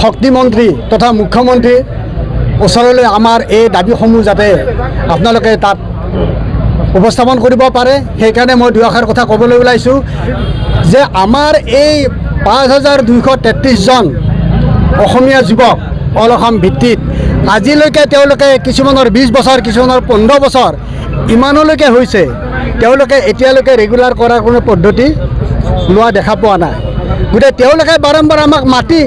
শক্তিমন্ত্ৰী তথা মুখ্যমন্ত্ৰী ওচৰলৈ আমাৰ এই দাবীসমূহ যাতে আপোনালোকে তাত উপস্থাপন কৰিব পাৰে, সেইকাৰণে মই দুআষাৰ কথা ক'বলৈ ওলাইছোঁ যে আমাৰ এই ৫,২৩৩জন অসমীয়া যুৱক অল অসম ভিত্তিত আজিলৈকে তেওঁলোকে কিছুমানৰ 20 বছৰ, কিছুমানৰ 15 বছৰ ইমানলৈকে হৈছে, তেওঁলোকে এতিয়ালৈকে ৰেগুলাৰ কৰাৰ কোনো পদ্ধতি লোৱা দেখা পোৱা নাই। গতিকে তেওঁলোকে বাৰম্বাৰ আমাক মাতি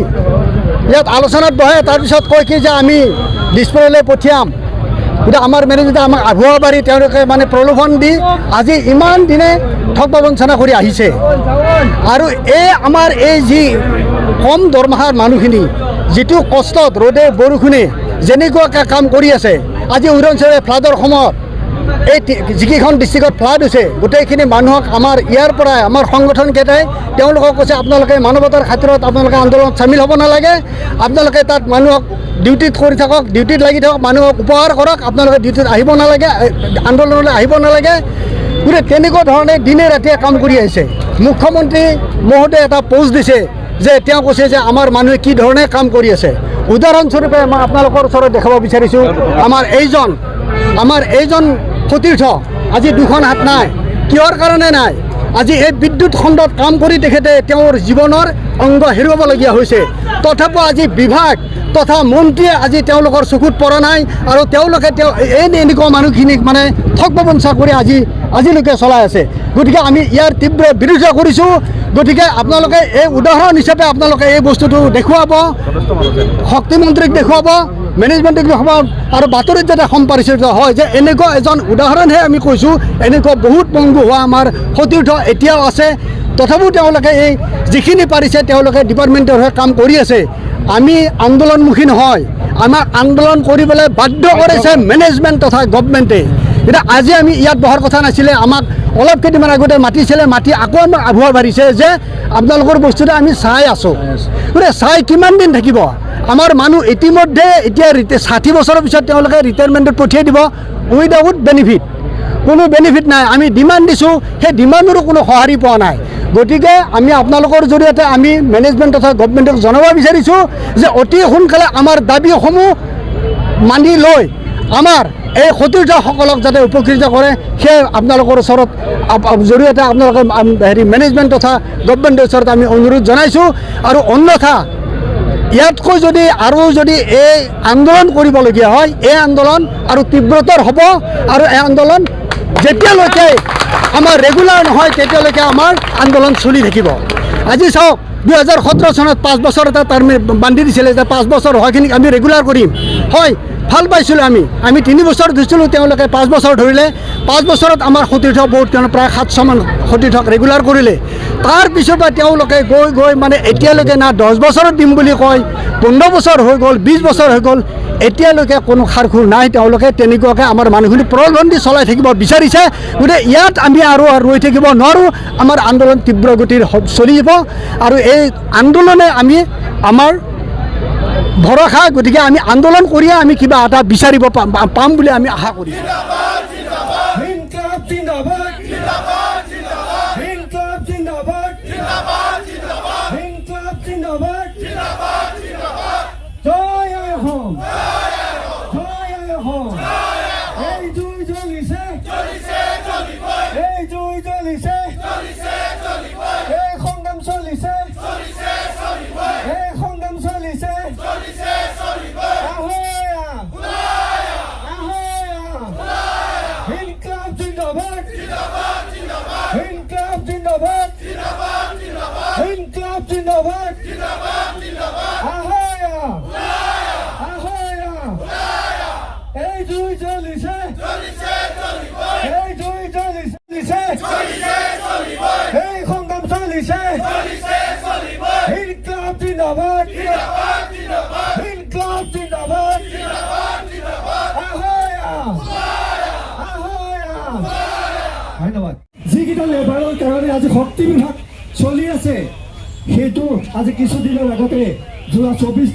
ইয়াত আলোচনাত বহে, তাৰপিছত কয় কি যে আমি দিছপুৰলৈ পঠিয়াম। গতিকে আমাৰ মেনেজাৰে আমাক আগুৱাব পাৰি তেওঁলোকে মানে প্ৰলোভন দি আজি ইমান দিনে ঠগ প্ৰবঞ্চনা কৰি আহিছে। আৰু আমাৰ এই যি কম দৰমহাৰ মানুহখিনি যিটো কষ্টত ৰ'দে বৰষুণে যেনেকুৱাকৈ কাম কৰি আছে, আজি উদাহৰণস্বৰূপে ফ্লাডৰ সময়ত এই যিকেইখন ডিষ্ট্ৰিক্টত ফ্লাড হৈছে গোটেইখিনি মানুহক আমাৰ ইয়াৰ পৰাই আমাৰ সংগঠনকেইটাই তেওঁলোকক কৈছে আপোনালোকে মানৱতাৰ খাতিৰত আপোনালোকে আন্দোলনত চামিল হ'ব নালাগে, আপোনালোকে তাত মানুহক ডিউটিত কৰি থাকক, ডিউটিত লাগি থাকক, মানুহক উপহাৰ কৰক, আপোনালোকে ডিউটিত আহিব নালাগে, আন্দোলনলৈ আহিব নালাগে। গতিকে তেনেকুৱা ধৰণে দিনে ৰাতিয়ে কাম কৰি আহিছে। মুখ্যমন্ত্ৰী মহোদয়ে এটা পোষ্ট দিছে যে তেওঁ কৈছে যে আমাৰ মানুহে কি ধৰণে কাম কৰি আছে। উদাহৰণস্বৰূপে মই আপোনালোকৰ ওচৰত দেখাব বিচাৰিছোঁ, আমাৰ এইজন সতীৰ্থ আজি দুখন হাত নাই। কিহৰ কাৰণে নাই? আজি এই বিদ্যুৎ খণ্ডত কাম কৰি তেখেতে তেওঁৰ জীৱনৰ অংগ হেৰুৱাবলগীয়া হৈছে। তথাপিও আজি বিভাগ তথা মন্ত্ৰীয়ে আজি তেওঁলোকৰ চকুত পৰা নাই আৰু তেওঁলোকে এনেকুৱা মানুহখিনিক মানে ঠগ প্ৰবঞ্চনা কৰি আজিলৈকে চলাই আছে। গতিকে আমি ইয়াৰ তীব্ৰ বিৰোধিতা কৰিছোঁ। গতিকে আপোনালোকে এই উদাহৰণ হিচাপে আপোনালোকে এই বস্তুটো দেখুৱাব, শক্তিমন্ত্ৰীক দেখুৱাব, মেনেজমেণ্টক দেখুৱাব আৰু বাতৰিত যাতে সম্প্ৰচাৰিত হয় যে এনেকুৱা এজন উদাহৰণহে আমি কৈছোঁ, এনেকুৱা বহুত পংগু হোৱা আমাৰ সতীৰ্থ এতিয়াও আছে। তথাপিও তেওঁলোকে এই যিখিনি পাৰিছে তেওঁলোকে ডিপাৰ্টমেণ্টৰ হৈ কাম কৰি আছে। আমি আন্দোলনমুখী নহয়, আমাক আন্দোলন কৰিবলৈ বাধ্য কৰিছে মেনেজমেণ্ট তথা গভৰ্ণমেণ্টে। এতিয়া আজি আমি ইয়াত বহাৰ কথা নাছিলে, আমাক অলপ কেইদিনমান আগতে মাতিছিলে, মাতি আকৌ আমাক আভুৱা বাঢ়িছে যে আপোনালোকৰ বস্তুটো আমি চাই আছোঁ। গতিকে চাই কিমান দিন থাকিব? আমাৰ মানুহ ইতিমধ্যে এতিয়া 60 বছৰৰ পিছত তেওঁলোকে ৰিটায়াৰমেণ্টত পঠিয়াই দিব উইদাউট বেনিফিট। কোনো বেনিফিট নাই। আমি ডিমাণ্ড দিছোঁ, সেই ডিমাণ্ডৰো কোনো সঁহাৰি পোৱা নাই। গতিকে আমি আপোনালোকৰ জৰিয়তে আমি মেনেজমেণ্ট তথা গভৰ্ণমেণ্টক জনাব বিচাৰিছোঁ যে অতি সোনকালে আমাৰ দাবীসমূহ মানি লৈ আমাৰ এই সতীৰ্থসকলক যাতে উপকৃত কৰে, সেই আপোনালোকৰ ওচৰত জৰিয়তে আপোনালোকে মেনেজমেণ্ট তথা গভৰ্ণমেণ্টৰ ওচৰত আমি অনুৰোধ জনাইছোঁ। আৰু অন্যথা ইয়াতকৈ যদি এই আন্দোলন কৰিবলগীয়া হয়, এই আন্দোলন আৰু তীব্ৰতৰ হ'ব আৰু এই আন্দোলন যেতিয়ালৈকে আমাৰ ৰেগুলাৰ নহয় তেতিয়ালৈকে আমাৰ আন্দোলন চলি থাকিব। আজি চাওক 2017 চনত 5 বছৰ এটা টাৰ্ম বান্ধি দিছিলে যে 5 বছৰ হোৱাখিনিক আমি ৰেগুলাৰ কৰিম। হয়, ভাল পাইছিলোঁ আমি 3 বছৰ ধৰিছিলোঁ, তেওঁলোকে 5 বছৰ ধৰিলে। 5 বছৰত আমাৰ সতীৰ্থ বহুত প্ৰায় 700 মান সতীৰ্থক ৰেগুলাৰ কৰিলে। তাৰ পিছৰ পৰা তেওঁলোকে গৈ মানে এতিয়ালৈকে না 10 বছৰত দিম বুলি কয়, 15 বছৰ হৈ গ'ল, 20 বছৰ হৈ গ'ল, এতিয়ালৈকে কোনো খাৰখুৰ নাই। তেওঁলোকে তেনেকুৱাকৈ আমাৰ মানুহখিনি প্ৰলোভন দি চলাই থাকিব বিচাৰিছে। গতিকে ইয়াত আমি আৰু ৰৈ থাকিব নোৱাৰোঁ। আমাৰ আন্দোলন তীব্ৰ গতিৰ চলিব আৰু এই আন্দোলনে আমাৰ ভৰসা। গতিকে আমি আন্দোলন কৰিয়ে আমি কিবা এটা বিচাৰিব পাম বুলি আমি আশা কৰিছোঁ। ধন্যবাদ। যিকেইটা লেবাৰৰ কাৰণে আজি শক্তি বিভাগ চলি আছে, সেইটো আজি কিছুদিনৰ আগতে যোৱা 24